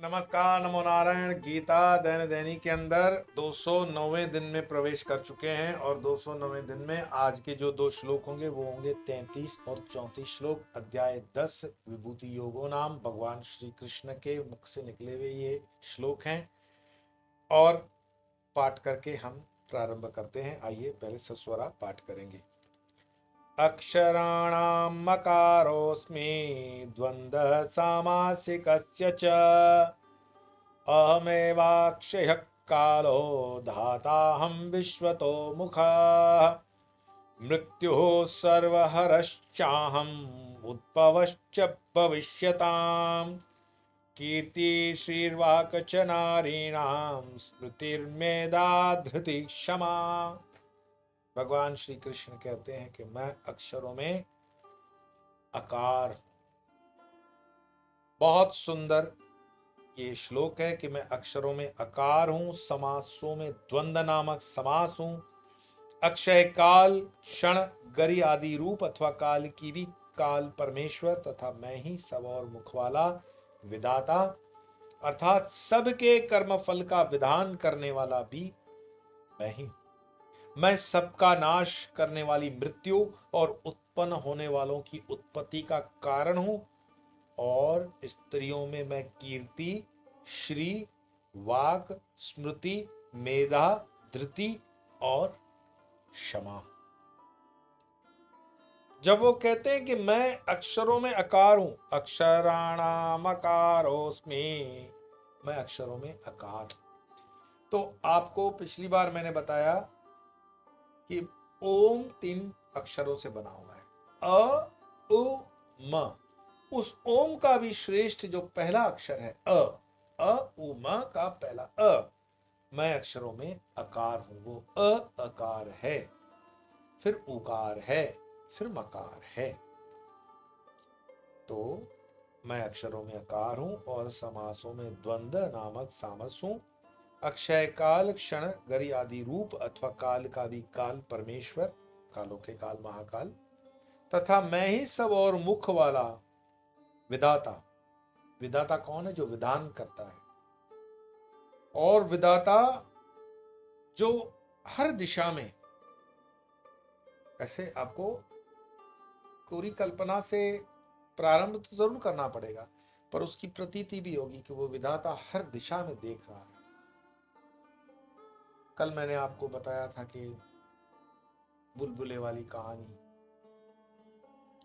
नमस्कार, नमो नारायण। गीता दैनिक दैनिक के अंदर 209वें दिन में प्रवेश कर चुके हैं और 209वें दिन में आज के जो दो श्लोक होंगे वो होंगे 33 और 34 श्लोक। अध्याय 10 विभूति योगो नाम भगवान श्री कृष्ण के मुख से निकले हुए ये श्लोक हैं और पाठ करके हम प्रारंभ करते हैं। आइए पहले सस्वरा पाठ करेंगे। अक्षराणां मकारोऽस्मि द्वन्द्वः सामासिकस्य च अहमेवाक्षयः कालो धाताहं विश्वतो मुखः मृत्युः सर्वहरश्चाहम् उद्भवश्च भविष्यताम् कीर्ति श्रीर्वाक् च नारीणां स्मृतिर्मेधा धृति क्षमा। भगवान श्री कृष्ण कहते हैं कि मैं अक्षरों में आकार। बहुत सुंदर ये श्लोक है कि मैं अक्षरों में आकार हूं, समासों में द्वंद्व नामक समास हूं, अक्षय काल क्षण गरि आदि रूप अथवा काल की भी काल परमेश्वर तथा मैं ही सब और मुख वाला विधाता अर्थात सबके कर्म फल का विधान करने वाला भी मैं ही। मैं सबका नाश करने वाली मृत्यु और उत्पन्न होने वालों की उत्पत्ति का कारण हूं और स्त्रियों में मैं कीर्ति श्री वाक स्मृति मेधा धृति और क्षमा। जब वो कहते हैं कि मैं अक्षरों में आकार हूं, अक्षराणाम अकारोस्मि, मैं अक्षरों में आकार। तो आपको पिछली बार मैंने बताया कि ओम 3 अक्षरों से बना हुआ है, अ उ म। उस ओम का भी श्रेष्ठ जो पहला अक्षर है अ उ म का पहला अ, मैं अक्षरों में आकार हूं। वो अ आकार है, फिर उकार है, फिर मकार है। तो मैं अक्षरों में आकार हूं और समासों में द्वंद्व नामक सामस हूं। अक्षय काल क्षण गरि आदि रूप अथवा काल का भी काल परमेश्वर, कालों के काल महाकाल तथा मैं ही सब और मुख वाला विधाता। विधाता कौन है? जो विधान करता है। और विधाता जो हर दिशा में, ऐसे आपको पूरी कल्पना से प्रारंभ तो जरूर करना पड़ेगा पर उसकी प्रतीति भी होगी कि वो विधाता हर दिशा में देख रहा है। कल मैंने आपको बताया था कि बुलबुले वाली कहानी,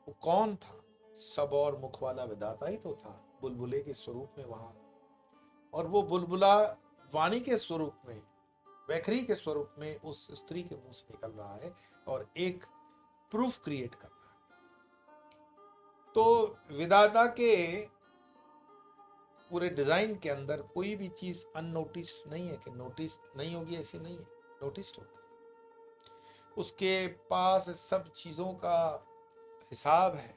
वो कौन था? सब और मुख वाला विधाता ही तो था बुलबुले के स्वरूप में वहां। और वो बुलबुला वाणी के स्वरूप में, वैखरी के स्वरूप में उस स्त्री के मुंह से निकल रहा है और एक प्रूफ क्रिएट कर रहा है। तो विधाता के पूरे डिजाइन के अंदर कोई भी चीज अननोटिस नहीं है कि नोटिस नहीं होगी, ऐसी नहीं है, नोटिस होगी। उसके पास सब चीजों का हिसाब है।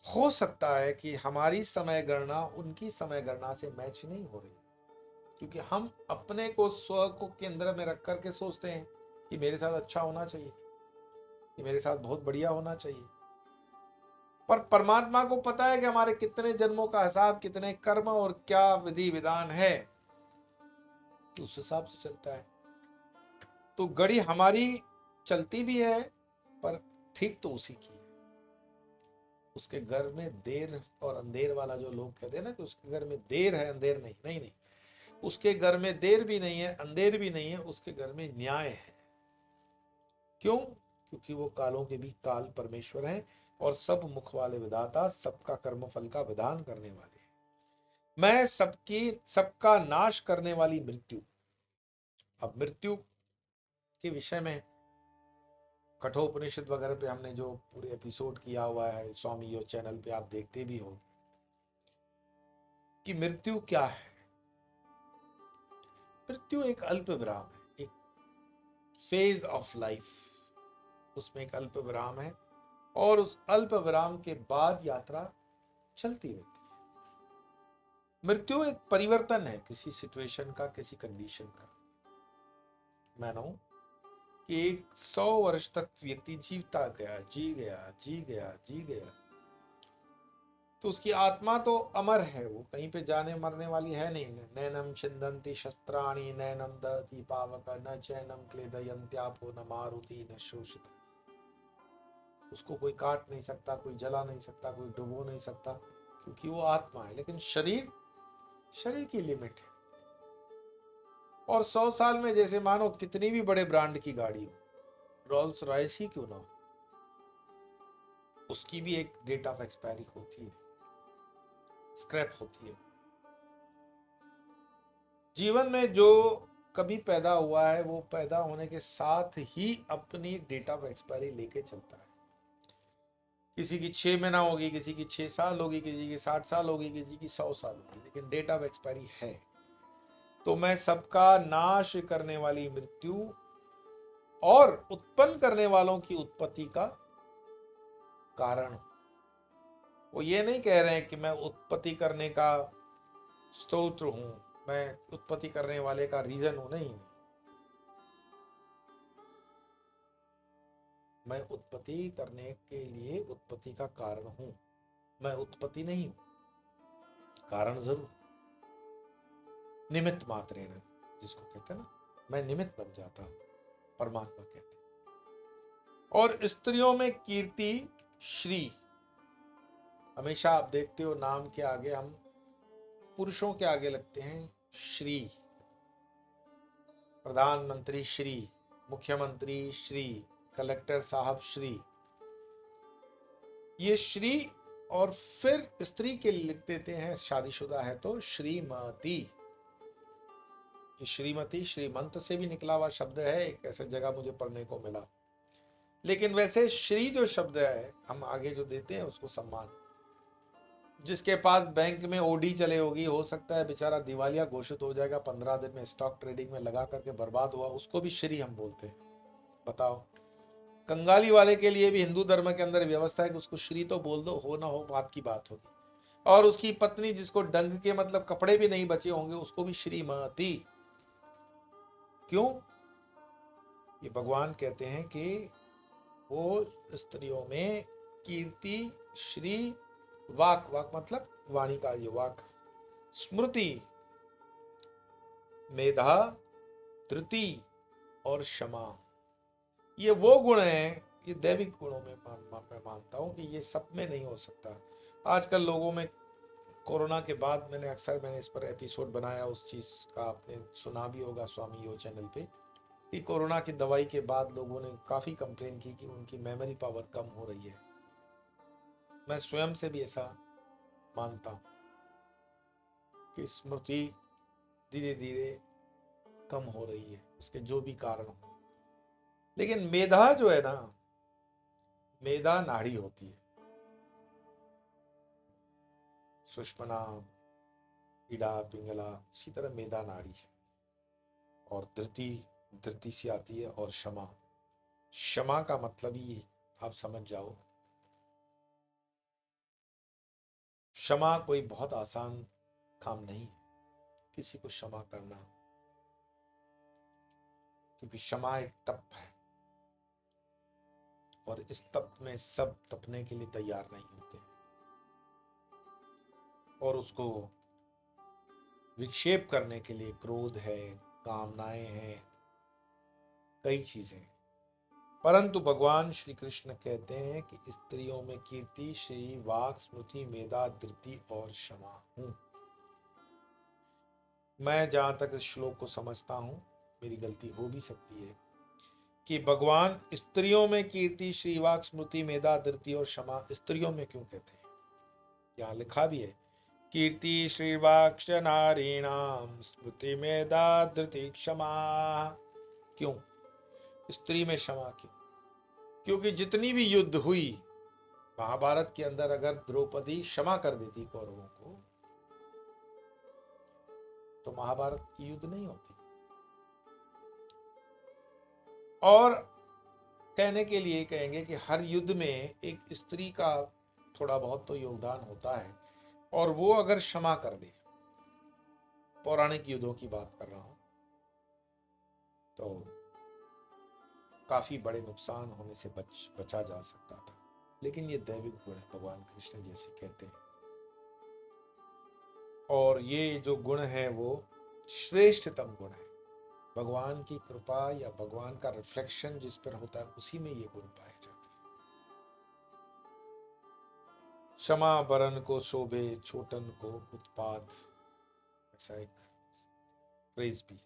हो सकता है कि हमारी समय गणना उनकी समय गणना से मैच नहीं हो रही, क्योंकि हम अपने को स्व को केंद्र में रख करके सोचते हैं कि मेरे साथ अच्छा होना चाहिए, कि मेरे साथ बहुत बढ़िया होना चाहिए। पर परमात्मा को पता है कि हमारे कितने जन्मों का हिसाब, कितने कर्म और क्या विधि विधान है, तो उस हिसाब से चलता है। तो घड़ी हमारी चलती भी है पर ठीक तो उसी की है। उसके घर में देर और अंधेर वाला जो लोग कहते हैं ना कि उसके घर में देर है अंधेर नहीं, नहीं नहीं, उसके घर में देर भी नहीं है अंधेर भी नहीं है, उसके घर में न्याय है। क्यों? क्योंकि वो कालों के भी काल परमेश्वर हैं और सब मुख वाले विधाता, सबका कर्म फल का विधान करने वाले हैं। मैं सबका नाश करने वाली मृत्यु। अब मृत्यु के विषय में कठोपनिषद वगैरह पे हमने जो पूरे एपिसोड किया हुआ है, स्वामी यो चैनल पे आप देखते भी हो कि मृत्यु क्या है। मृत्यु एक अल्प विराम है, एक फेज ऑफ लाइफ, उसमें एक अल्प विराम है और उस अल्प विराम के बाद यात्रा चलती रहती है। मृत्यु एक परिवर्तन है किसी सिचुएशन का, किसी कंडीशन का। मानो कि 100 वर्ष तक व्यक्ति जीवता गया, जी गया, जी गया, जी गया, तो उसकी आत्मा तो अमर है, वो कहीं पे जाने मरने वाली है नहीं। नैनम छिन्दन्ति शस्त्राणि नैनम दहति पावक न चैनम क्लेदयन्त्यापो न मारुति न शोषित। उसको कोई काट नहीं सकता, कोई जला नहीं सकता, कोई डुबो नहीं सकता, क्योंकि वो आत्मा है। लेकिन शरीर, शरीर की लिमिट है। और 100 साल में जैसे मानो कितनी भी बड़े ब्रांड की गाड़ी हो, रोल्स रॉयस ही क्यों ना हो, उसकी भी एक डेट ऑफ एक्सपायरी होती है, स्क्रैप होती है। जीवन में जो कभी पैदा हुआ है वो पैदा होने के साथ ही अपनी डेट ऑफ एक्सपायरी लेके चलता है। किसी की 6 महीना होगी, किसी की 6 साल होगी, किसी की 60 साल होगी, किसी की 100 साल होगी, लेकिन डेट ऑफ एक्सपायरी है। तो मैं सबका नाश करने वाली मृत्यु और उत्पन्न करने वालों की उत्पत्ति का कारण, वो ये नहीं कह रहे हैं कि मैं उत्पत्ति करने का स्रोत हूं, मैं उत्पत्ति करने वाले का रीजन हूं, नहीं। मैं उत्पत्ति करने के लिए उत्पत्ति का कारण हूं, मैं उत्पत्ति नहीं हूं, कारण जरूर, निमित्त मात्र है, जिसको कहते हैं ना, मैं निमित्त बन जाता हूं, परमात्मा कहते हैं। और स्त्रियों में कीर्ति श्री, हमेशा आप देखते हो नाम के आगे हम पुरुषों के आगे लगते हैं श्री। प्रधानमंत्री श्री, मुख्यमंत्री श्री, कलेक्टर साहब श्री, ये श्री। और फिर स्त्री के लिए लिख देते हैं, शादीशुदा है तो श्रीमती। ये श्रीमती श्रीमंत से भी निकला हुआ शब्द है, एक ऐसे जगह मुझे पढ़ने को मिला। लेकिन वैसे श्री जो शब्द है हम आगे जो देते हैं उसको सम्मान। जिसके पास बैंक में ओडी चले होगी, हो सकता है बेचारा दिवालिया घोषित हो जाएगा, 15 दिन में स्टॉक ट्रेडिंग में लगा करके बर्बाद हुआ, उसको भी श्री हम बोलते हैं। बताओ, कंगाली वाले के लिए भी हिंदू धर्म के अंदर व्यवस्था है कि उसको श्री तो बोल दो, हो ना हो बात की बात होगी। और उसकी पत्नी जिसको डंग के मतलब कपड़े भी नहीं बचे होंगे, उसको भी श्रीमती। क्यों? ये भगवान कहते हैं कि वो स्त्रियों में कीर्ति श्री, वाक, वाक मतलब वाणी का ये वाक, स्मृति, मेधा, धृति और क्षमा, ये वो गुण हैं, ये दैविक गुणों में मैं मानता हूं कि ये सब में नहीं हो सकता। आजकल लोगों में कोरोना के बाद मैंने इस पर एपिसोड बनाया, उस चीज का आपने सुना भी होगा स्वामी यो चैनल पे, कि कोरोना की दवाई के बाद लोगों ने काफी कंप्लेन की कि उनकी मेमोरी पावर कम हो रही है। मैं स्वयं से भी ऐसा मानता हूं कि स्मृति धीरे धीरे कम हो रही है, उसके जो भी कारण हो। लेकिन मेधा जो है ना, मेधा नाड़ी होती है, सुषमना, इड़ा, पिंगला, इसी तरह मेधा नाड़ी है। और धृति, धृति से आती है। और क्षमा, क्षमा का मतलब ही आप समझ जाओ, क्षमा कोई बहुत आसान काम नहीं है किसी को क्षमा करना, क्योंकि क्षमा एक तप है, और इस तप में सब तपने के लिए तैयार नहीं होते, और उसको विक्षेप करने के लिए क्रोध है, कामनाएं हैं, कई चीजें। परंतु भगवान श्री कृष्ण कहते हैं कि स्त्रियों में कीर्ति श्री, वाक, स्मृति, मेधा, धृति और क्षमा हूं। मैं जहां तक इस श्लोक को समझता हूं, मेरी गलती हो भी सकती है, कि भगवान स्त्रियों में कीर्ति श्री, वाक, स्मृति, मेधा, धृति और क्षमा स्त्रियों में क्यों कहते हैं? यहाँ लिखा भी है, कीर्ति श्री वाक्ष नारीणाम स्मृति मेधा धृति क्षमा। क्यों स्त्री में क्षमा? क्यों? क्योंकि जितनी भी युद्ध हुई महाभारत के अंदर, अगर द्रौपदी क्षमा कर देती कौरवों को, तो महाभारत की युद्ध नहीं होती। और कहने के लिए कहेंगे कि हर युद्ध में एक स्त्री का थोड़ा बहुत तो योगदान होता है, और वो अगर क्षमा कर दे, पौराणिक युद्धों की बात कर रहा हूं, तो काफी बड़े नुकसान होने से बचा जा सकता था। लेकिन ये दैविक गुण है, भगवान कृष्ण जैसे कहते हैं और ये जो गुण है वो श्रेष्ठतम गुण है। भगवान की कृपा या भगवान का रिफ्लेक्शन जिस पर होता है उसी में ये गुण पाए जाते हैं। क्षमा बरन को शोभे छोटन को उत्पात, ऐसा एक फ्रेज भी।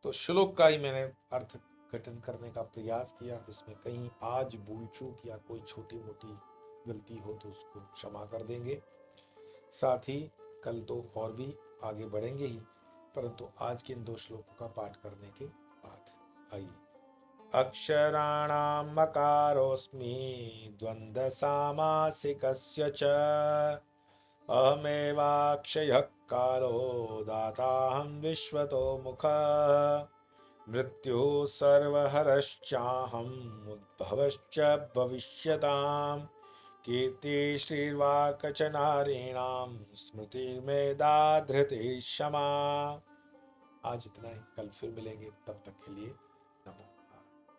तो श्लोक का ही मैंने अर्थ घटन करने का प्रयास किया। इसमें कहीं आज भूल चूक या कोई छोटी मोटी गलती हो तो उसको क्षमा कर देंगे। साथ ही कल तो और भी आगे बढ़ेंगे ही, परंतु आज के इन 2 श्लोकों का पाठ करने के बाद आइए। अक्षराणां मकारोऽस्मि द्वन्द्व सामासिकस्य च अहमेवाक्षयः कालो दाताहं विश्वतो मुखः मृत्युः सर्वहरश्चाहम् उद्भवश्च भविष्यताम् कीर्तिश्रीर्वाक्च नारीणां स्मृतिर्मेधा धृतिः क्षमा। आज इतना ही, कल फिर मिलेंगे, तब तक के लिए नमो।